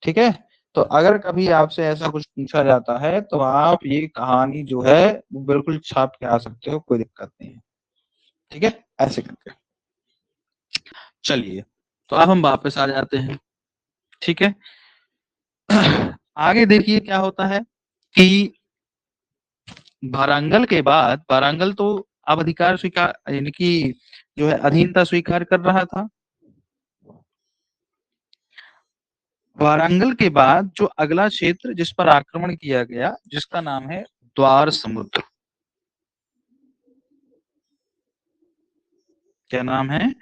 ठीक है। तो अगर कभी आपसे ऐसा कुछ पूछा जाता है तो आप ये कहानी जो है वो बिल्कुल छाप के आ सकते हो, कोई दिक्कत नहीं है, ठीक है, ऐसे करके। चलिए, तो अब हम वापस आ जाते हैं, ठीक है। आगे देखिए क्या होता है कि वारंगल के बाद, वारंगल तो अब अधिकार स्वीकार, यानी कि जो है अधीनता स्वीकार कर रहा था। वारंगल के बाद जो अगला क्षेत्र जिस पर आक्रमण किया गया, जिसका नाम है द्वार समुद्र। क्या नाम है?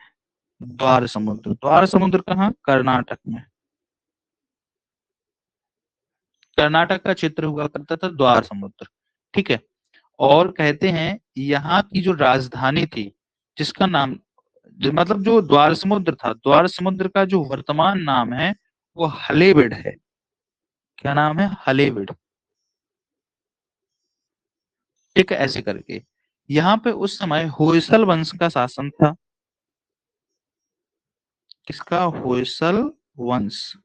द्वार समुद्र। द्वार समुद्र कहाँ? कर्नाटक में। कर्नाटक का क्षेत्र हुआ करता था द्वार समुद्र। ठीक है। और कहते हैं यहाँ की जो राजधानी थी, जिसका नाम मतलब जो द्वार समुद्र था, द्वार समुद्र का जो वर्तमान नाम है वो हलेबिड है। क्या नाम है? हलेबिड। ठीक है, ऐसे करके यहाँ पे उस समय होयसल वंश का शासन था। किसका? होयसल वंश।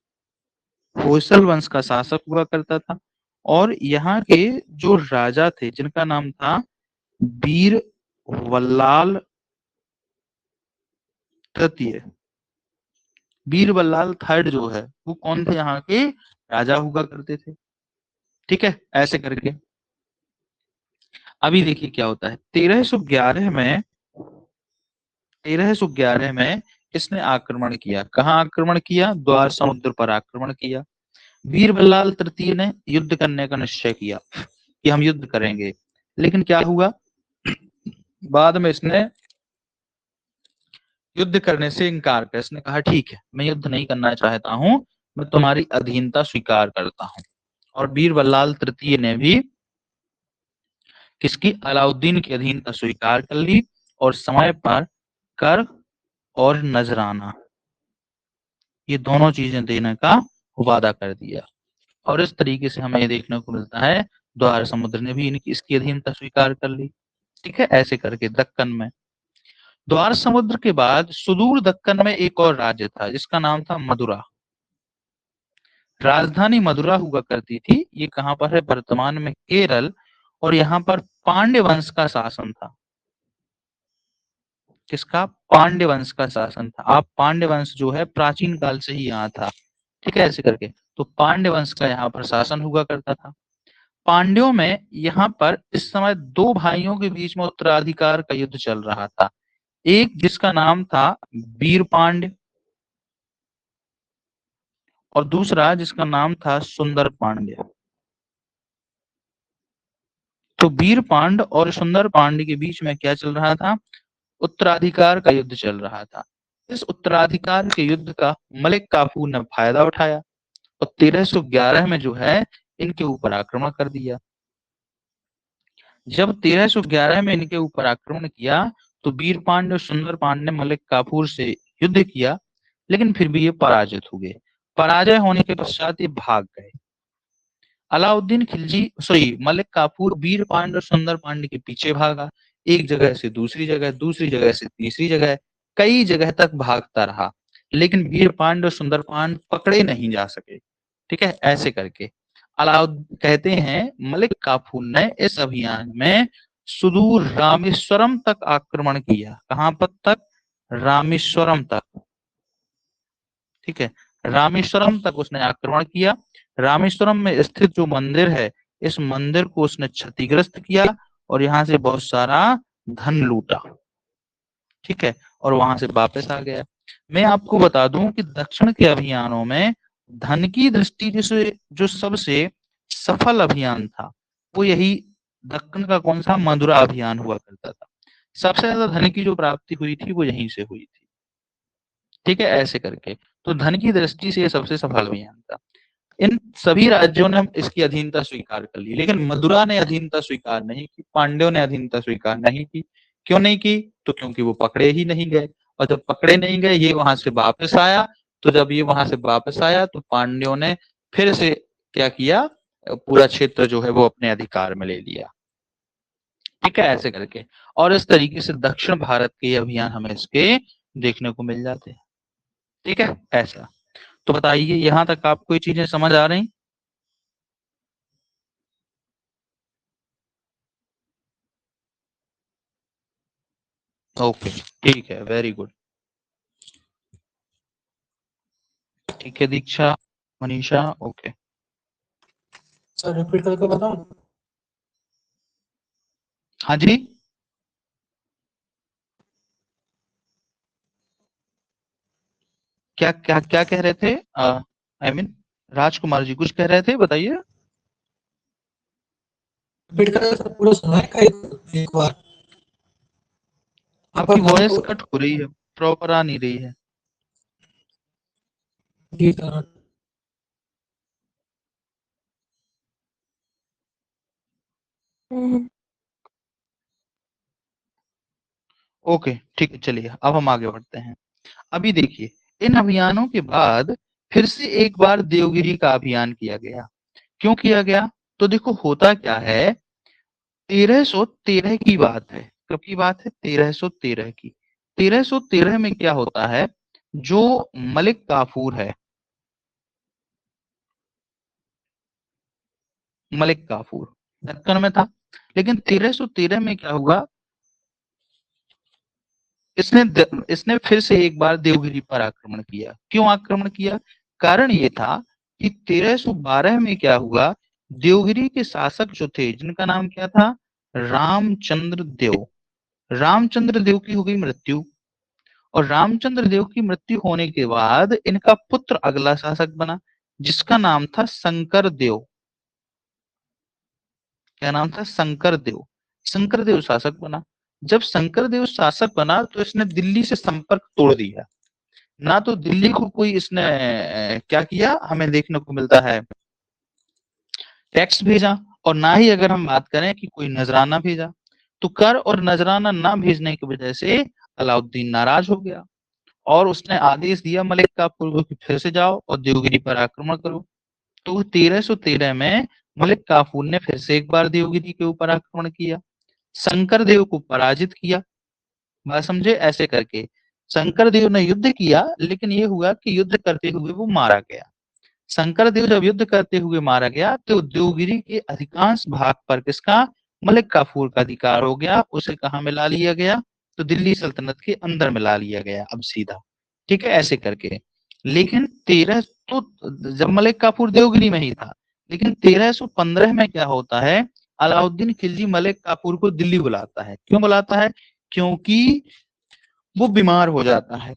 होयसल वंश का शासक हुआ करता था। और यहाँ के जो राजा थे जिनका नाम था वीर वल्लाल तृतीय, वीर बल्लाल थर्ड जो है वो कौन थे? यहाँ के राजा हुआ करते थे। ठीक है, ऐसे करके अभी देखिए क्या होता है। 1311 में इसने आक्रमण किया। कहाँ आक्रमण किया? द्वार समुद्र पर आक्रमण किया। वीर बल्लाल तृतीय ने युद्ध करने का निश्चय किया कि हम युद्ध करेंगे, लेकिन क्या हुआ, बाद में इसने युद्ध करने से इनकार कर, इसने कहा ठीक है मैं युद्ध नहीं करना चाहता हूं, मैं तुम्हारी अधीनता स्वीकार करता हूं। और वीर बल्लाल तृतीय ने भी किसकी? अलाउद्दीन की अधीनता स्वीकार कर ली और समय पर कर और नजराना, ये दोनों चीजें देने का वादा कर दिया। और इस तरीके से हमें देखने को मिलता है द्वार समुद्र ने भी इसकी अधीनता स्वीकार कर ली। ठीक है, ऐसे करके दक्कन में द्वार समुद्र के बाद सुदूर दक्कन में एक और राज्य था जिसका नाम था मदुरा। राजधानी मदुरा हुआ करती थी। ये कहां पर है? वर्तमान में केरल। और यहाँ पर पांड्य वंश का शासन था। किसका? पांड्य वंश का शासन था। आप पांड्य वंश जो है प्राचीन काल से ही यहाँ था। ठीक है, ऐसे करके तो पांड्य वंश का यहाँ पर शासन हुआ करता था। पांड्यों में यहाँ पर इस समय दो भाइयों के बीच में उत्तराधिकार का युद्ध चल रहा था। एक जिसका नाम था वीर पांड्य और दूसरा जिसका नाम था सुंदर पांड्य। तो वीर पांड्य और सुंदर पांड्य के बीच में क्या चल रहा था? उत्तराधिकार का युद्ध चल रहा था। इस उत्तराधिकार के युद्ध का मलिक काफूर ने फायदा उठाया और 1311 में जो है इनके ऊपर आक्रमण कर दिया। जब 1311 में इनके ऊपर आक्रमण किया तो वीर पांड्य और सुंदर पांड्य ने मलिक काफूर से युद्ध किया, लेकिन फिर भी ये पराजित हो गए। पराजय होने के पश्चात ये भाग गए। अलाउद्दीन खिलजी मलिक काफूर वीर पांड्य और सुंदर पांड्य के पीछे भागा। एक जगह से दूसरी जगह, दूसरी जगह से तीसरी जगह, कई जगह तक भागता रहा, लेकिन वीर पांड्य और सुंदर पांड्य पकड़े नहीं जा सके। ठीक है, ऐसे करके अलाउद्दीन कहते हैं मलिक काफूर ने इस अभियान में सुदूर रामेश्वरम तक आक्रमण किया। कहां पर तक? रामेश्वरम तक। ठीक है, रामेश्वरम तक उसने आक्रमण किया। रामेश्वरम में स्थित जो मंदिर है, इस मंदिर को उसने क्षतिग्रस्त किया और यहाँ से बहुत सारा धन लूटा। ठीक है, और वहां से वापस आ गया। मैं आपको बता दूं कि दक्षिण के अभियानों में धन की दृष्टि से जो सबसे सफल अभियान था वो यही दक्षिण का कौन सा? मदुरा अभियान हुआ करता था। सबसे ज्यादा धन की जो प्राप्ति हुई थी वो यहीं से हुई थी। ठीक है, ऐसे करके तो धन की दृष्टि से ये सबसे सफल अभियान था। इन सभी राज्यों ने इसकी अधीनता स्वीकार कर ली, लेकिन मदुरा ने अधीनता स्वीकार नहीं की, पांड्यों ने अधीनता स्वीकार नहीं की। क्यों नहीं की? तो क्योंकि वो पकड़े ही नहीं गए। और जब पकड़े नहीं गए, ये वहां से वापस आया। तो जब ये वहां से वापस आया तो पांड्यों ने फिर से क्या किया? पूरा क्षेत्र जो है वो अपने अधिकार में ले लिया। ठीक है, ऐसे करके और इस तरीके से दक्षिण भारत के अभियान हमें इसके देखने को मिल जाते हैं। ठीक है, ऐसा। तो बताइए यहाँ तक आपको ये चीजें समझ आ रही? ओके, ठीक है, वेरी गुड। ठीक है दीक्षा, मनीषा, ओके। सर रिपीट करके बताऊं? हाँ जी, क्या क्या क्या कह रहे थे? आई मीन राजकुमार जी कुछ कह रहे थे, बताइए। रिपीट करके सर पूरा सुनाए का एक बार। आपकी वॉइस कट हो रही है। प्रॉपर आ नहीं रही है। जी सर। ओके ठीक है, चलिए अब हम आगे बढ़ते हैं। अभी देखिए, इन अभियानों के बाद फिर से एक बार देवगिरी का अभियान किया गया। क्यों किया गया? तो देखो होता क्या है, 1313 की बात है। कब की बात है? 1313 की। 1313 में क्या होता है, जो मलिक काफूर है, मलिक काफूर दक्कन में था, लेकिन 1313 में क्या हुआ, इसने फिर से एक बार देवगिरी पर आक्रमण किया। क्यों आक्रमण किया? कारण ये था कि 1312 में क्या हुआ, देवगिरी के शासक जो थे, जिनका नाम क्या था, रामचंद्र देव। रामचंद्र देव की हो गई मृत्यु, और रामचंद्र देव की मृत्यु होने के बाद इनका पुत्र अगला शासक बना, जिसका नाम था शंकर देव। क्या नाम था? शंकर देव। शंकर देव शासक बना। जब शंकर देव शासक बना तो इसने दिल्ली से संपर्क तोड़ दिया। ना तो दिल्ली को कोई इसने क्या किया, हमें देखने को मिलता है टैक्स भेजा, और ना ही अगर हम बात करें कि कोई नजराना भेजा। तो कर और नजराना ना भेजने की वजह से अलाउद्दीन नाराज हो गया, और उसने आदेश दिया मलिक काफूर को कि फिर से जाओ और देवगिरी पर आक्रमण करो। तो 1313 में मलिक काफूर ने फिर से एक बार देवगिरी के ऊपर आक्रमण किया, शंकर देव को पराजित किया। बात समझे? ऐसे करके शंकर देव ने युद्ध किया, लेकिन ये हुआ कि युद्ध करते हुए वो मारा गया। शंकर देव जब युद्ध करते हुए मारा गया तो देवगिरी के अधिकांश भाग पर किसका, मलिक काफूर का अधिकार हो गया। उसे कहाँ मिला लिया गया, तो दिल्ली सल्तनत के अंदर मिला लिया गया अब सीधा। ठीक है, ऐसे करके। लेकिन 13 तो जब मलिक काफूर देवगिरी में ही था, लेकिन 1315 में क्या होता है, अलाउद्दीन खिलजी मलिक काफूर को दिल्ली बुलाता है। क्यों बुलाता है? क्योंकि वो बीमार हो जाता है।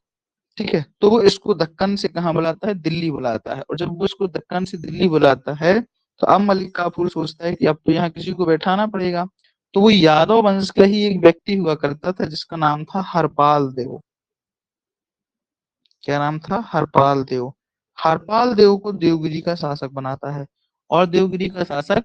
ठीक है, तो वो इसको दक्कन से कहाँ बुलाता है, दिल्ली बुलाता है। और जब वो इसको दक्कन से दिल्ली बुलाता है, तो अब मलिक काफूर सोचता है कि अब तो यहाँ किसी को बैठाना पड़ेगा। तो वो यादव वंश का ही एक व्यक्ति हुआ करता था, जिसका नाम था हरपाल देव। क्या नाम था? हरपाल देव। हरपाल देव को देवगिरी का शासक बनाता है, और देवगिरी का शासक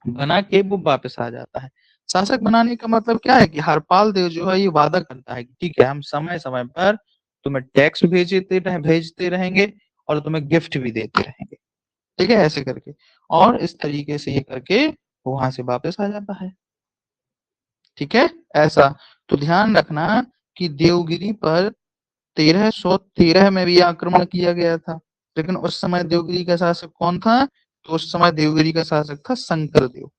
बना के वो वापस आ जाता है। शासक बनाने का मतलब क्या है कि हरपाल देव जो है ये वादा करता है कि ठीक है, हम समय समय पर तुम्हें टैक्स भेजते रहेंगे, और तुम्हें गिफ्ट भी देते रहेंगे। ठीक है, ऐसे करके, और इस तरीके से ये करके वो वहां से वापस आ जाता है। ठीक है, ऐसा। तो ध्यान रखना कि देवगिरी पर 1313 में भी आक्रमण किया गया था, लेकिन उस समय देवगिरी का शासक कौन था? तो उस समय देवगिरी का शासक था शंकर देव।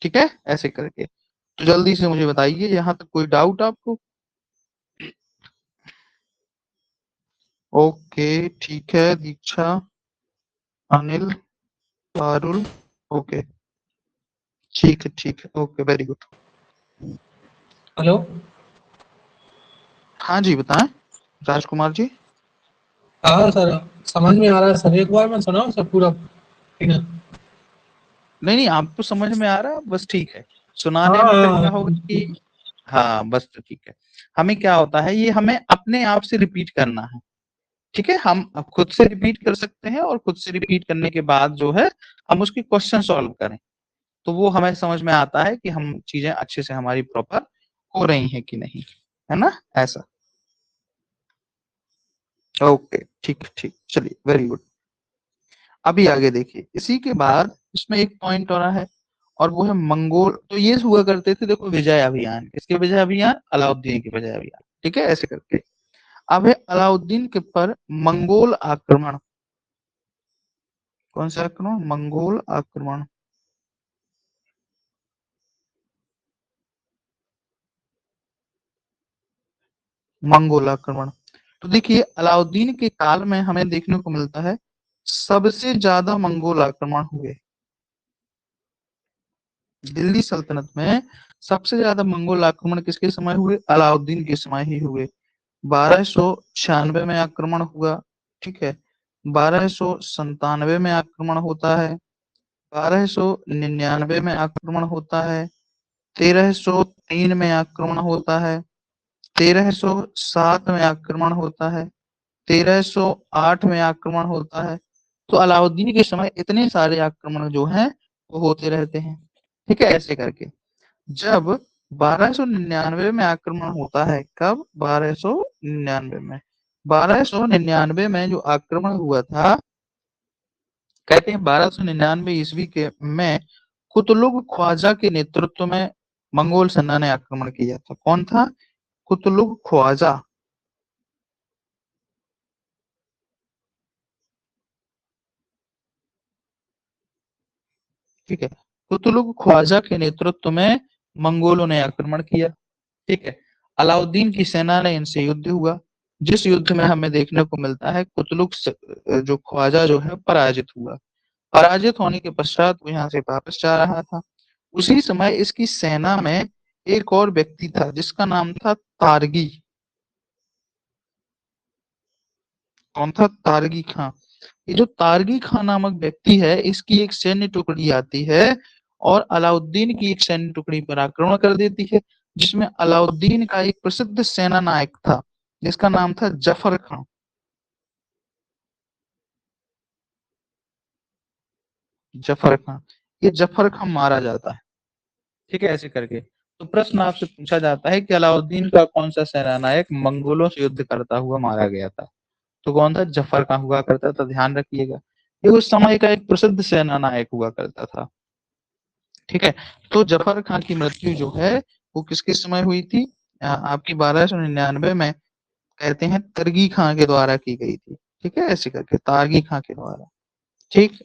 ठीक है, ऐसे करके। तो जल्दी से मुझे बताइए, यहाँ तक कोई डाउट आपको? ओके ठीक है, दीक्षा, अनिल, पारुल, ओके ठीक है, ओके वेरी गुड। हेलो। हाँ जी बताएं, राजकुमार जी। हाँ सर, समझ में आ रहा है सर, एक बार मैं सुनाऊं सर पूरा? ठीक है। नहीं आपको समझ में आ रहा है, बस ठीक है। सुनाने में फिर क्या होगा हाँ। कि हाँ बस तो ठीक है। हमें क्या होता है, ये हमें अपने आप से रिपीट करना है। ठीक है, हम अब खुद से रिपीट कर सकते हैं, और खुद से रिपीट करने के बाद जो है हम उसकी क्वेश्चन सॉल्व करें, तो वो हमें समझ में आता है कि हम चीजें अच्छे से हमारी प्रॉपर हो रही हैं कि नहीं, है ना, ऐसा। ओके ठीक, चलिए वेरी गुड। अभी आगे देखिए, इसी के बाद इसमें एक पॉइंट और है, और वो है मंगोल। तो ये हुआ करते थे, देखो, विजय अभियान। किसके विजय अभियान? अलाउद्दीन के विजय अभियान। ठीक है, ऐसे करके। अब है अलाउद्दीन के पर मंगोल आक्रमण। कौन सा आक्रमण? मंगोल आक्रमण। मंगोल आक्रमण। तो देखिए, अलाउद्दीन के काल में हमें देखने को मिलता है सबसे ज्यादा मंगोल आक्रमण हुए। दिल्ली सल्तनत में सबसे ज्यादा मंगोल आक्रमण किसके समय हुए? अलाउद्दीन के समय ही हुए। 1296 में आक्रमण हुआ। ठीक है, 1297 में आक्रमण होता है, 1299 में आक्रमण होता है, 1303 में आक्रमण होता है, 1307 में आक्रमण होता है, 1308 में आक्रमण होता है। तो अलाउद्दीन के समय इतने सारे आक्रमण जो हैं वो होते रहते हैं। ठीक है, ऐसे करके जब 1299 में आक्रमण होता है, कब? 1299 में। 1299 में जो आक्रमण हुआ था, कहते हैं 1299 ईस्वी के में कुतलुग ख्वाजा के नेतृत्व में मंगोल सेना ने आक्रमण किया था। कौन था? कुतलुग ख्वाजा। ठीक है, कुतलुग ख्वाजा के नेतृत्व में मंगोलों ने आक्रमण किया। ठीक है, अलाउद्दीन की सेना ने इनसे युद्ध हुआ, जिस युद्ध में हमें देखने को मिलता है कुतलुग जो ख्वाजा जो है पराजित हुआ। पराजित होने के पश्चात वो यहाँ से वापस जा रहा था। उसी समय इसकी सेना में एक और व्यक्ति था जिसका नाम था तारगी। कौन था? तारगी खां। ये जो तारगी खां नामक व्यक्ति है, इसकी एक सैन्य टुकड़ी आती है और अलाउद्दीन की एक सैन्य टुकड़ी पर आक्रमण कर देती है, जिसमें अलाउद्दीन का एक प्रसिद्ध सेना नायक था जिसका नाम था जफर खां। जफर खां, ये जफर खां मारा जाता है। ठीक है, ऐसे करके तो प्रश्न आपसे पूछा जाता है कि अलाउद्दीन का कौन सा सेना नायक मंगोलों से युद्ध करता हुआ मारा गया था? तो कौन था? जफर खां हुआ करता था। ध्यान रखिएगा, ये उस समय का एक प्रसिद्ध सेना नायक हुआ करता था। ठीक है, तो जफर खां की मृत्यु जो है वो किसके समय हुई थी? आपकी 1299 में कहते हैं तरगी खां के द्वारा की गई थी। ठीक है, ऐसे करके तारगी खां के द्वारा। ठीक,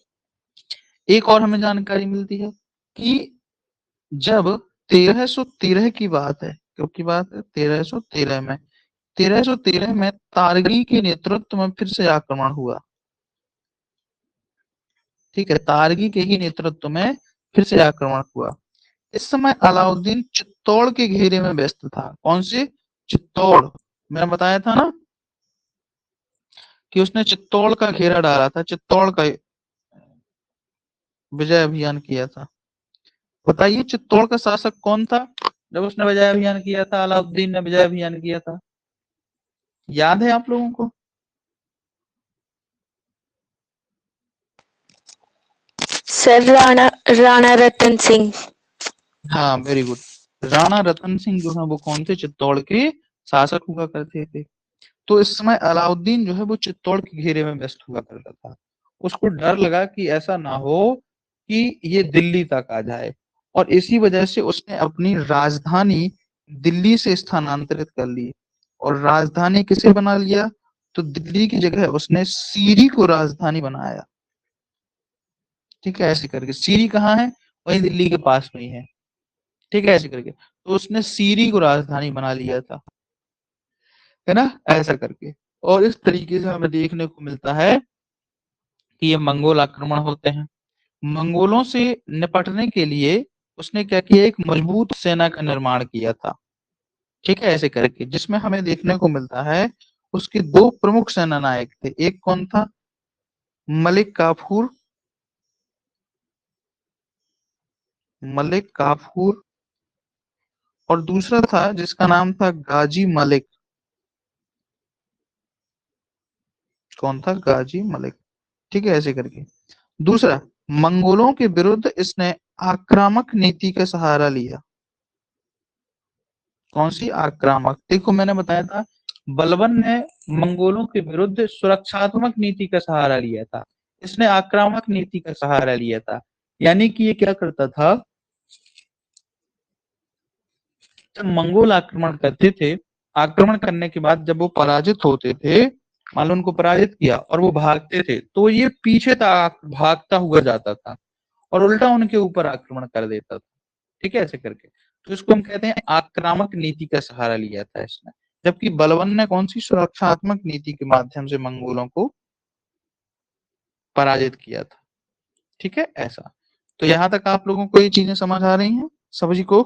एक और हमें जानकारी मिलती है कि जब 1313 की बात है, कब की बात है? 1313 में। 1313 में तारगी के नेतृत्व में फिर से आक्रमण हुआ। ठीक है, तारगी के ही नेतृत्व में फिर से आक्रमण हुआ। इस समय अलाउद्दीन चित्तौड़ के घेरे में व्यस्त था। कौन से? चित्तौड़। मैंने बताया था ना कि उसने चित्तौड़ का घेरा डाला था, चित्तौड़ का विजय अभियान किया था। बताइए चित्तौड़ का शासक कौन था जब उसने विजय अभियान किया था? अलाउद्दीन ने विजय अभियान किया था, याद है आप लोगों को? सर राणा राणा रतन सिंह। हाँ, वेरी गुड। राणा रतन सिंह जो है वो कौन थे? चित्तौड़ के शासक हुआ करते थे। तो इस समय अलाउद्दीन जो है वो चित्तौड़ के घेरे में व्यस्त हुआ करता था। उसको डर लगा कि ऐसा ना हो कि ये दिल्ली तक आ जाए, और इसी वजह से उसने अपनी राजधानी दिल्ली से स्थानांतरित कर ली। और राजधानी किसे बना लिया? तो दिल्ली की जगह उसने सीरी को राजधानी बनाया। ठीक है, ऐसे करके सीरी कहाँ है? वही दिल्ली के पास में ही है। ठीक है, ऐसे करके तो उसने सीरी को राजधानी बना लिया था, है ना, ऐसा करके। और इस तरीके से हमें देखने को मिलता है कि ये मंगोल आक्रमण होते हैं। मंगोलों से निपटने के लिए उसने क्या किया? एक मजबूत सेना का निर्माण किया था। ठीक है, ऐसे करके जिसमें हमें देखने को मिलता है उसके दो प्रमुख सेना नायक थे। एक कौन था? मलिक काफूर। मलिक काफूर। और दूसरा था जिसका नाम था गाजी मलिक। कौन था? गाजी मलिक। ठीक है, ऐसे करके दूसरा, मंगोलों के विरुद्ध इसने आक्रामक नीति का सहारा लिया। कौन सी? आक्रामक। देखो मैंने बताया था बलबन ने मंगोलों के विरुद्ध सुरक्षात्मक नीति का सहारा लिया था, इसने आक्रामक नीति का सहारा लिया था। यानी कि ये क्या करता था? जब मंगोल आक्रमण करते थे, आक्रमण करने के बाद जब वो पराजित होते थे, मान लो उनको पराजित किया और वो भागते थे, तो ये पीछे तक भागता हुआ जाता था और उल्टा उनके ऊपर आक्रमण कर देता था। ठीक है, ऐसे करके तो इसको हम कहते हैं आक्रामक नीति का सहारा लिया था इसने। जबकि बलबन ने कौन सी? सुरक्षात्मक नीति के माध्यम से मंगोलों को पराजित किया था। ठीक है, ऐसा। तो यहां तक आप लोगों को ये चीजें समझ आ रही हैं सभी को?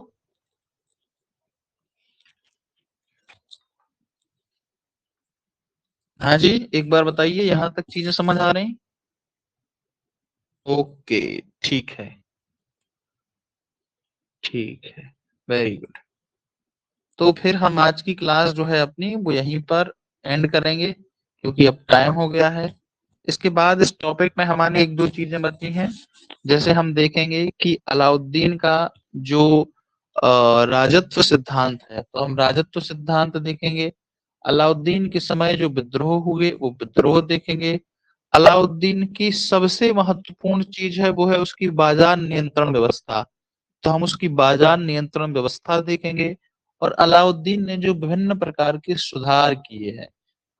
हाँ जी, एक बार बताइए, यहां तक चीजें समझ आ रही? ओके, ठीक है, ठीक है, वेरी गुड। तो फिर हम आज की क्लास जो है अपनी वो यहीं पर एंड करेंगे, क्योंकि अब टाइम हो गया है। इसके बाद इस टॉपिक में हमारी 1-2 चीजें बची हैं। जैसे हम देखेंगे कि अलाउद्दीन का जो राजत्व सिद्धांत है, तो हम राजत्व सिद्धांत देखेंगे। अलाउद्दीन के समय जो विद्रोह हुए वो विद्रोह देखेंगे। अलाउद्दीन की सबसे महत्वपूर्ण चीज है वो है उसकी बाजार नियंत्रण व्यवस्था, तो हम उसकी बाजार नियंत्रण व्यवस्था देखेंगे। और अलाउद्दीन ने जो विभिन्न प्रकार के सुधार किए हैं,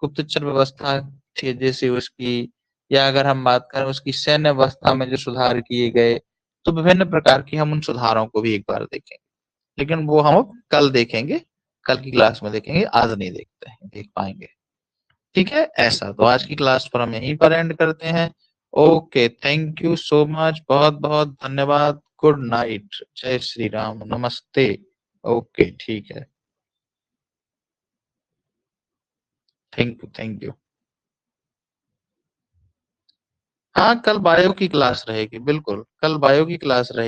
गुप्तचर व्यवस्था थी जैसे उसकी, या अगर हम बात करें उसकी सैन्य व्यवस्था में जो सुधार किए गए, तो विभिन्न प्रकार की हम उन सुधारों को भी एक बार देखेंगे। लेकिन वो हम अब कल देखेंगे, कल की क्लास में देखेंगे, आज नहीं देख पाएंगे। ठीक है, ऐसा तो आज की क्लास पर हम यहीं पर एंड करते हैं। Okay, thank you so much, बहुत बहुत धन्यवाद। गुड नाइट, जय श्री राम, नमस्ते। ओके, ठीक है, थैंक यू। हाँ, कल बायो की क्लास रहेगी, बिल्कुल कल बायो की क्लास रहेगी।